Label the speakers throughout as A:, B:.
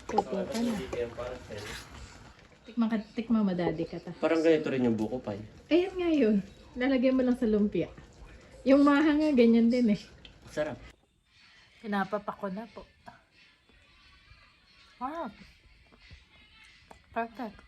A: Tupo ka na. Tikma madadi ka ta.
B: Parang ganito rin yung buko pie.
A: Ayan nga yun. Lalagay mo lang sa lumpia. Yung maha nga, ganyan din eh.
B: Sarap.
A: Pinapapa ko na po. Wow. Perfect.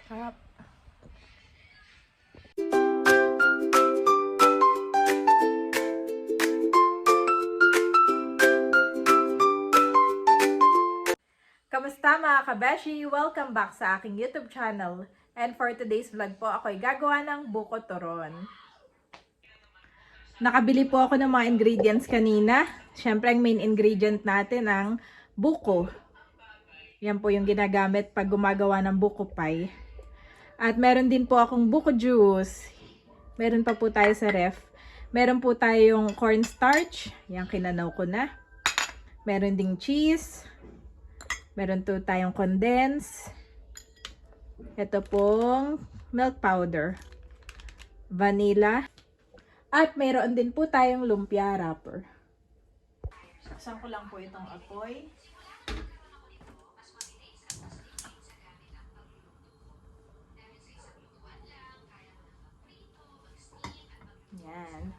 A: Sarap. Kamusta mga kabeshi? Welcome back sa aking YouTube channel. And for today's vlog po, ako'y gagawa ng buko turon. Nakabili po ako ng mga ingredients kanina. Siyempre, ang main ingredient natin ang buko. Yan po yung ginagamit pag gumagawa ng buko pie. At meron din po akong buko juice. Meron pa po tayo sa ref. Meron po tayong cornstarch. Yan, kinanaw ko na. Meron ding cheese. Meron po tayong condense. Ito pong milk powder. Vanilla. At mayroon din po tayong lumpia wrapper. Saksan ko lang po itong apoy. Yan.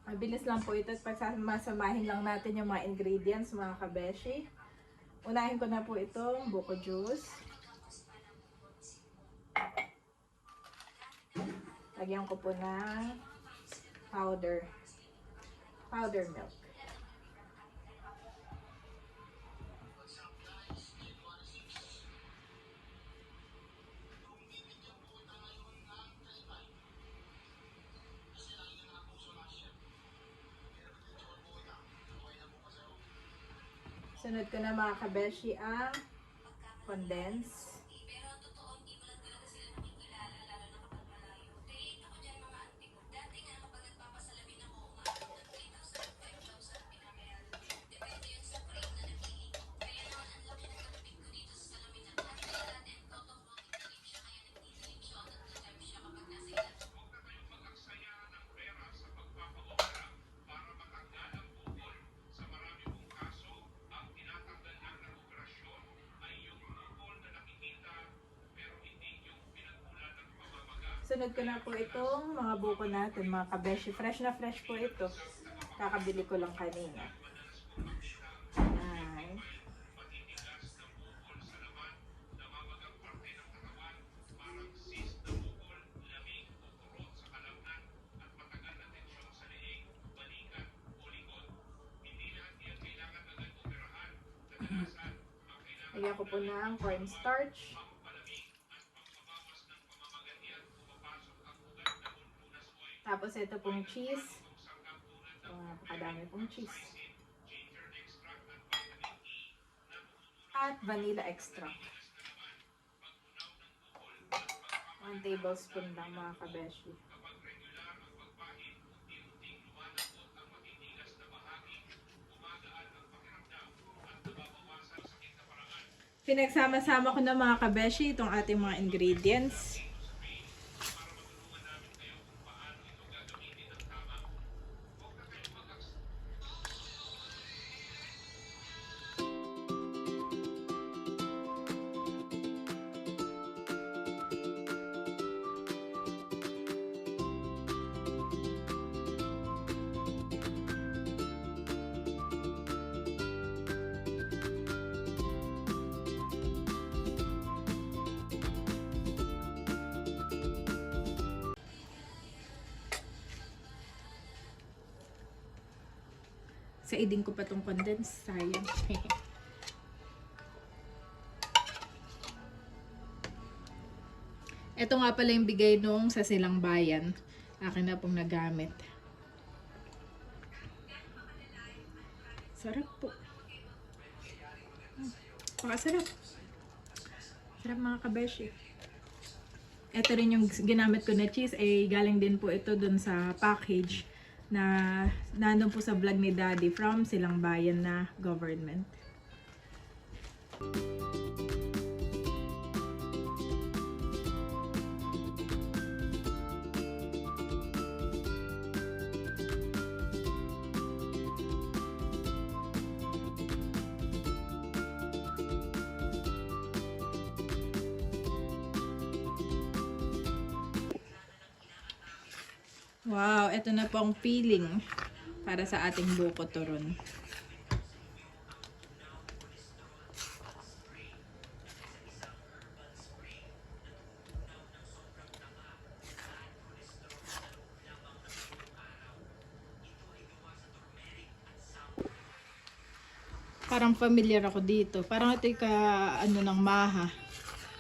A: Mabilis lang po ito at pagsamasamahin lang natin yung mga ingredients, mga kabeshi. Unahin ko na po itong buko juice. Lagyan ko po ng powder milk. Sunod ko na mga kabeshi ang condense. Sunod ko na po itong mga buko natin, mga kabeshi. Fresh na fresh po ito. Kakabili ko lang kanina. Ayan. Lagyan ko po ng cornstarch. Tapos ito pong cheese. Napakadami pong cheese. At vanilla extract. 1 tablespoon lang mga kabeshi. Pinagsama-sama ko na mga kabeshi itong ating mga ingredients. Saidin ko pa tong condense, sayang. Ito nga pala yung bigay nung sa Silang Bayan. Akin na pong nagamit. Sarap po. Pakasarap. Sarap mga kabeshi. Ito rin yung ginamit ko na cheese. Galing din po ito dun sa package na nandun po sa vlog ni Daddy from Silang Bayan na government. Wow, ito na po ang feeling para sa ating buko turon. Parang familiar ako dito. Parang ito yung ano ng maha,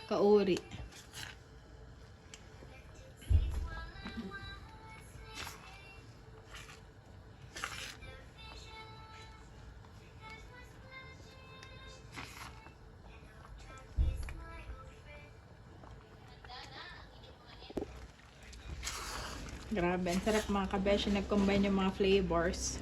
A: kauri. Grabe, ang sarap mga kabeshi. Nag-combine yung mga flavors.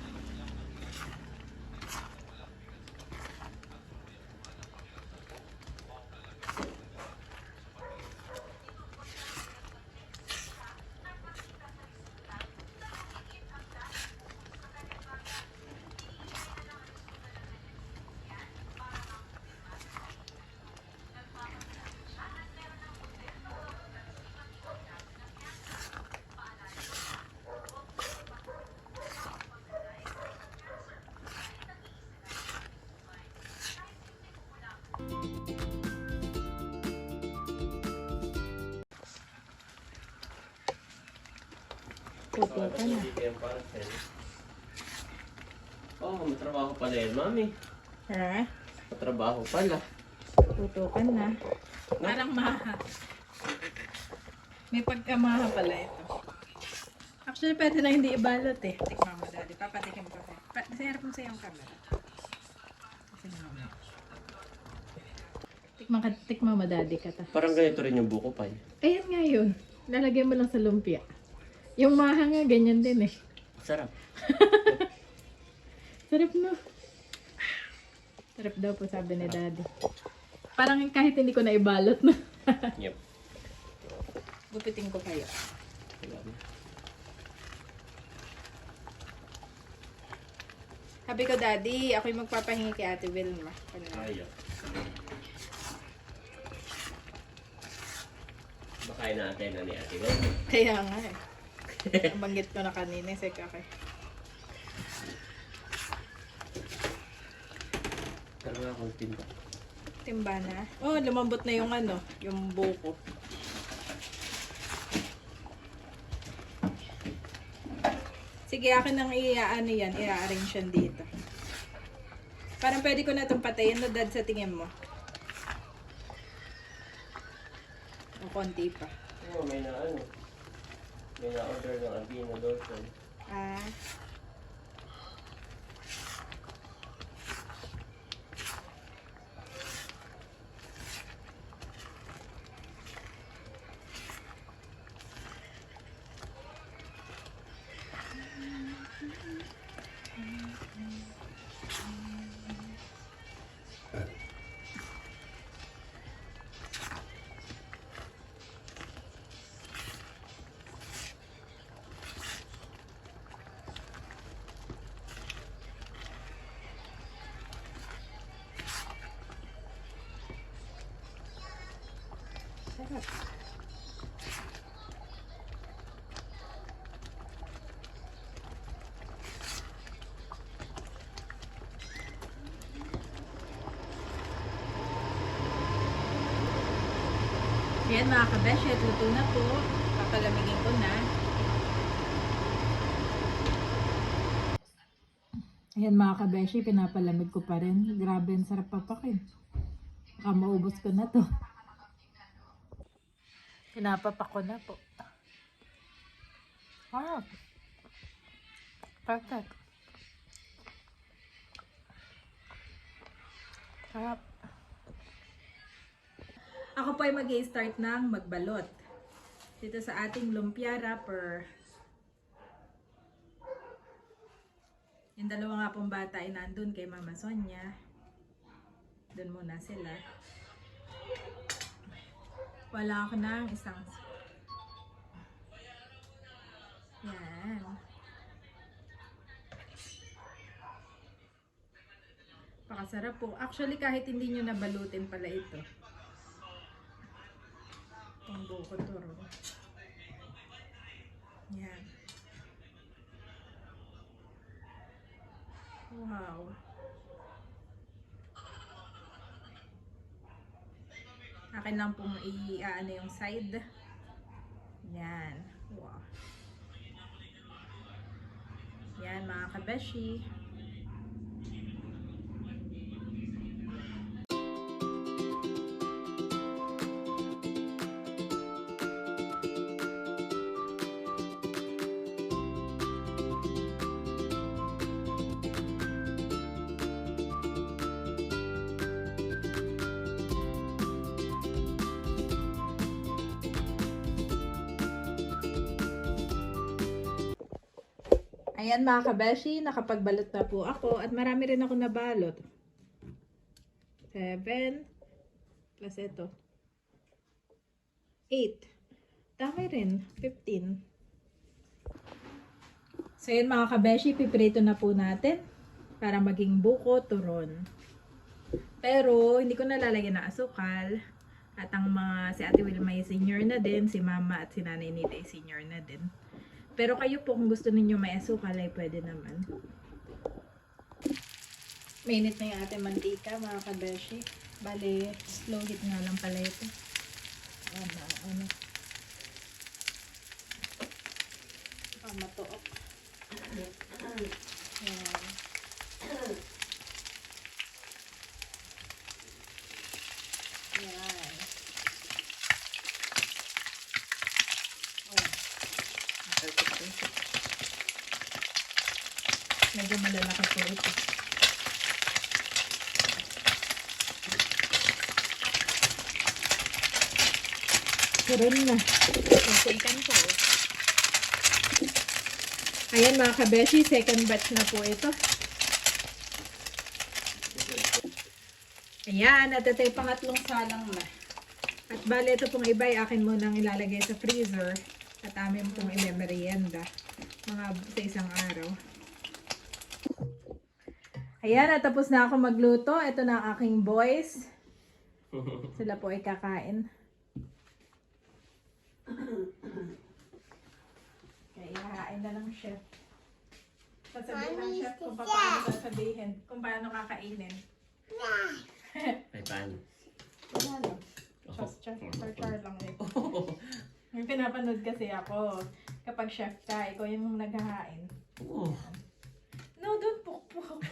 A: Puto ka na.
B: Oh, matrabaho pala yan, mami.
A: Ha?
B: Matrabaho pala.
A: Puto ka na. Parang maha. May pagkamaha pala ito. Actually, pwede na hindi ibalot eh. Tikman mo, Daddy. Papatikim ko. Kasi harap mo sa iyong camera. Kasi naman. Tikman mo, Daddy, ka ta.
B: Parang ganito rin yung buko pie.
A: Ayan nga yun. Lalagyan mo lang sa lumpia. Yung maha nga, ganyan din eh.
B: Sarap.
A: Sarap no? Sarap daw po sabi ni Daddy. Parang kahit hindi ko na ibalot na.
B: Yep.
A: Gupitin ko kayo. Sabi ko, Daddy, ako'y magpapahingi kay Ate Wilma.
B: Ayaw. Bakain natin na ni Ate Gwen.
A: Kaya nga eh. Nabanggit ko na kanina. Seka kay.
B: Talaga akong timba.
A: Timba na. Oh, lumambot na yung ano, yung buko. Sige, akin nang i-ano yan, i-arrange yan dito. Parang pwede ko na itong patayin, no, Dad, sa tingin mo. O, konti pa.
B: Oh, may na ano. May na-order ng Albino Dawson.
A: Ah. Sarap. Ayan mga kabeshi, luto na po. Papalamigin ko na. Ayan mga kabeshi, pinapalamig ko pa rin. Grabe, ang sarap papakin. Baka maubos ko na to. Pinapapak ko na po. Wow. Perfect. Sarap. Ako po ay mag-i-start ng magbalot. Dito sa ating lumpia wrapper. Yung dalawa nga pong bata ay nandun kay Mama Sonia. Doon muna sila. Wala ako ng isang... Yan. Pakasarap po. Actually, kahit hindi nyo nabalutin pala ito. Itong buko turon. Yan. Wow. Akin lang pong i-ano yung side. Yan. Wow. Yan mga kabeshi. Ayan mga kabeshi, nakapagbalot na po ako at marami rin ako nabalot. 7 plus ito. 8. Dami rin. 15. So yun mga kabeshi, piprito na po natin para maging buko turon. Pero hindi ko nalalagyan ng asukal. At ang si Ate Wilma ay senior na din, si Mama at si Nanay Nita ay senior na din. Pero kayo po, kung gusto ninyo may asukal ay pwede naman. Mainit na yung ating mantika, mga kabeshi. Bale, slow heat nga lang pala ito. Ano. Matuok. Yan. Yan. Medyo malalaki po ito. Turon na. Second po. Ayan mga kabeshi, second batch na po ito. Ayan, at ito yung pangatlong salang na. At bale ito pong iba ay akin munang ilalagay sa freezer. At amin pong i-merienda. Mga sa isang araw. Ayan, at tapos na ako magluto. Ito na ang aking boys. Sila po ay kakain. Okay, ihahain na ng chef. Sasabihin ng chef kung paano sasabihin. Kung paano kakainin.
B: Ay, paano?
A: Wala lang. Char lang ito. May pinapanood kasi ako. Kapag chef ka, ikaw yung naghahain.
B: Oo.
A: No, don't pukpuk.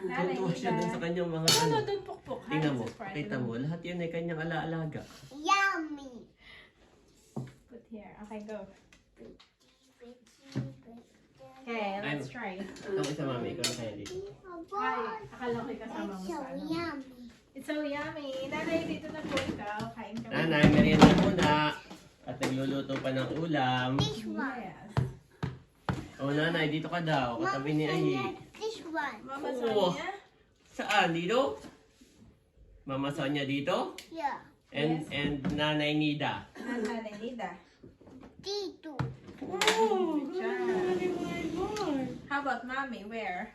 A: Nanay,
B: Tutuwa siya dun sa kanyang mga ano.
A: No, don't pukpuk.
B: Tingnan mo, kita mo. Lahat yun ay kanyang alaalaga.
C: Yummy.
A: Put here. Okay, go. Okay, let's try.
B: Ako isa mami, ikaw na kaya dito.
A: Hi, akala ko kasama mo sa ano.
C: Yummy.
A: It's so yummy. Nanay, dito na po ikaw. Kain ka.
B: Nanay, merienda muna. At nagluluto pa ng ulam.
C: This one.
A: Yes.
B: Oh, nanay, dito ka daw. Katabi ni Ahi.
C: This one.
A: Mama
B: Oo.
A: Sonia.
B: Saan? Dito? Mama Sonia dito?
C: Yeah.
B: And Nanay Nida.
A: Nanay Nida.
C: Dito.
B: Oh,
A: Good job. How about mommy? Where?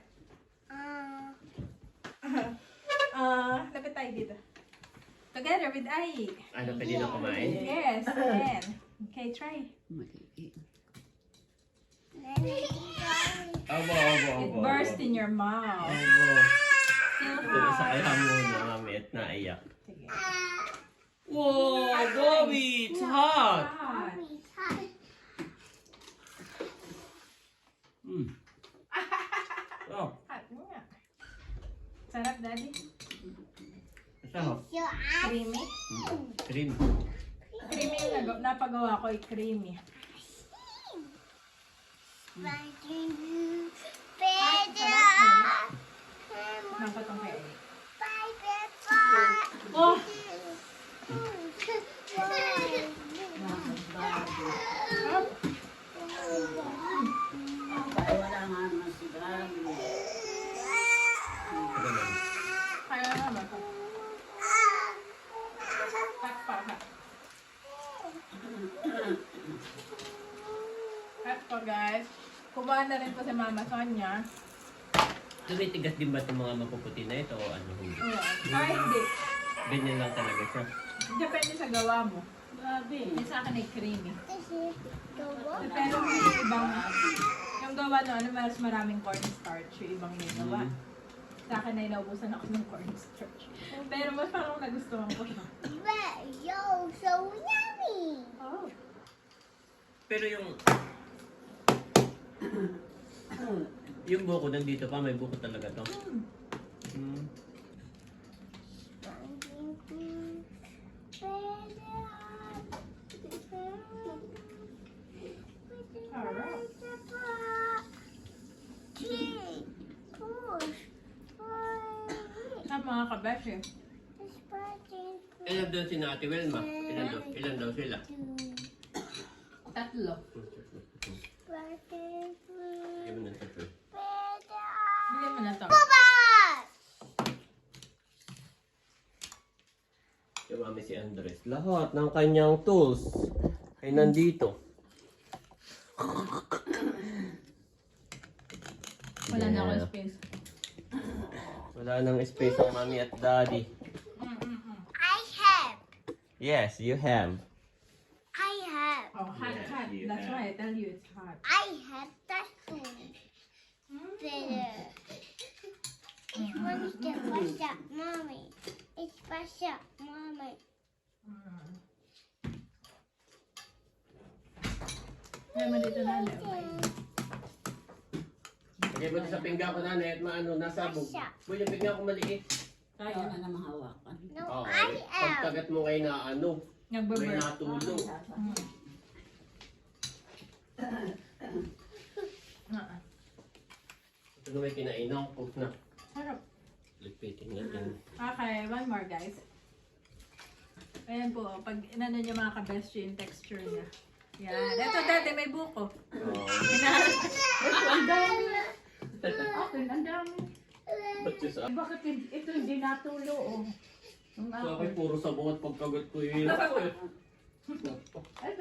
A: Lapit tayo dito. Together with Ai.
B: Ano, pwede na kumain?
A: Yes, and okay, try.
B: Abo.
A: It burst in your mouth.
B: Abo.
A: Still
B: Sa
A: hot.
B: kaya muna, mami, at naiyak.
A: Sige.
B: Wow, Bobby, it's hot.
A: Hot.
B: Mm. Oh,
A: Hot mo nga. Sarap, daddy.
B: sarap.
C: Your eye.
A: Creamy.
B: Cream.
A: Creamy yung napagawa ko ay creamy. Napatong kay Eli. Oh! guys. Kumain na rin po si Mama Sonia.
B: Tumitigas din ba itong mga mapuputi na ito o ano? Hindi.
A: Hindi.
B: Ganyan lang talaga siya.
A: Depende sa gawa mo.
D: Grabe.
A: Yung sa akin ay creamy.
C: Kasi gawa.
A: Pero yung ibang, yung gawa no, ano, mas maraming cornstarch yung ibang may gawa. Sa akin ay naubusan ako ng cornstarch. Pero mas parang nagustuhan ko siya.
C: But yo, so yummy.
A: Oh.
B: Pero yung buko nandito pa, may buko talaga to. Mm.
A: Sa mga kabeshi.
B: Ilan daw si Ate Wilma? Ilan daw sila?
A: Tatlo.
B: Give me the tatlo.
A: Bigyan mo na to.
B: Si Mami si Andres. Lahat ng kanyang tools ay nandito.
A: Wala na ako
B: Yeah.
A: space.
B: Wala nang space ang Mami at Daddy.
C: I have.
B: Yes, you have.
C: I have.
A: Oh, hot,
B: Yeah,
A: hot.
B: you
A: That's
B: have.
A: why I tell you it's hot.
C: I have that food. Better. It's one step faster, mommy. It's faster, mommy.
A: Kaya mo dito na ano.
B: Lagay mo sa pinggan ko na at maano, nasabog. Uy, yung pinggan ko maliit.
D: Kaya na namang hawakan.
C: No,
B: Oo.
C: I am.
B: Pagkagat mo kay na ano, may
A: Nagbaburn.
B: natulong. Ito na may kinainaw ko na.
A: Sarap.
B: Lipitin natin.
A: Okay, one more guys. Ayan po, pag inano niyo mga ka-best yung texture niya. Yan. Ito dati may buko.
B: Oh.
D: Ang dami. Akin, ang dami.
B: Ba't yung sa...
D: Bakit ito hindi natulo, oh. Ang
B: Sa
D: ako.
B: akin, puro sabong at pagkagat ko yun.
D: Ito,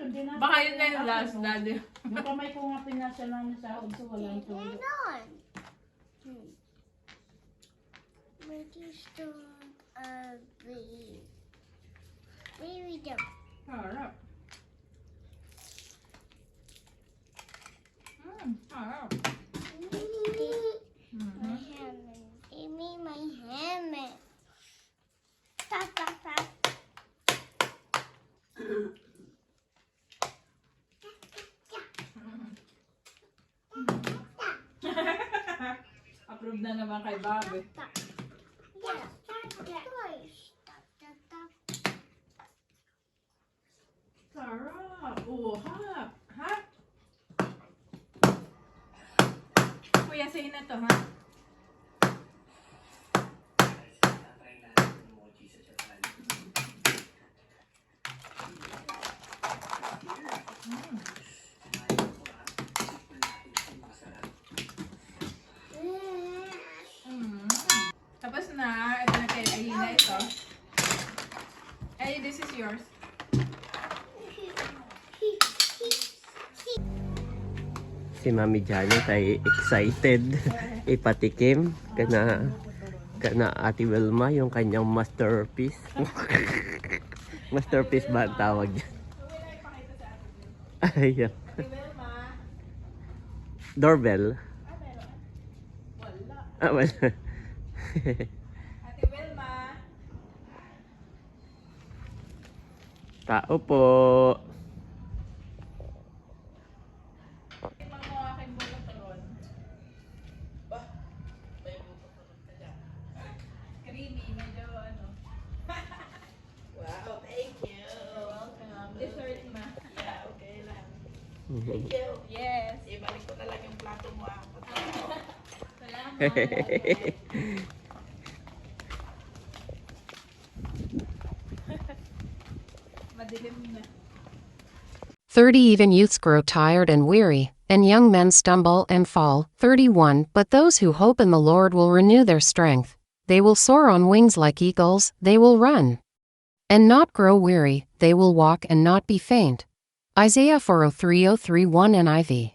D: hindi natulo.
A: Baka yun na yung last, daddy.
D: Yung kamay ko nga pinasa lang sa so walang tulo.
C: Ganon. Mag-stone a bee. Baby jump.
A: Sarap. Sarap.
C: My hammer. Give me my hammer. Stop, stop, stop.
A: Approve na naman kay Bobby.
C: Stop. Yeah, stop, stop. Stop, stop, stop.
A: Sarap. Oh, hot. Hot. Kuya, say na to, ha? Tapos na. Ito na kay Ayina ito. Ay, this is yours.
B: Si Mami Janet ay excited ipatikim kana Ate Wilma yung kanyang masterpiece. Masterpiece ba ang tawag niya? Ayan.
A: Si Wilma.
B: Doorbell.
A: Wala.
B: Ah, wala.
A: Ate Wilma.
B: Tao po.
A: Tingnan mo aking bulotron. May bulotron ka dyan. Creamy, medyo ano. Wow, thank you. You're welcome. Dessert ma. Yeah, okay lang. Thank you. Yes. Ibalik ko na lang yung plato mo ako. Salamat. Madilim na.
E: 30 Even youths grow tired and weary, and young men stumble and fall. 31 But those who hope in the Lord will renew their strength. They will soar on wings like eagles, they will run and not grow weary, they will walk and not be faint. Isaiah 4:03-031 NIV.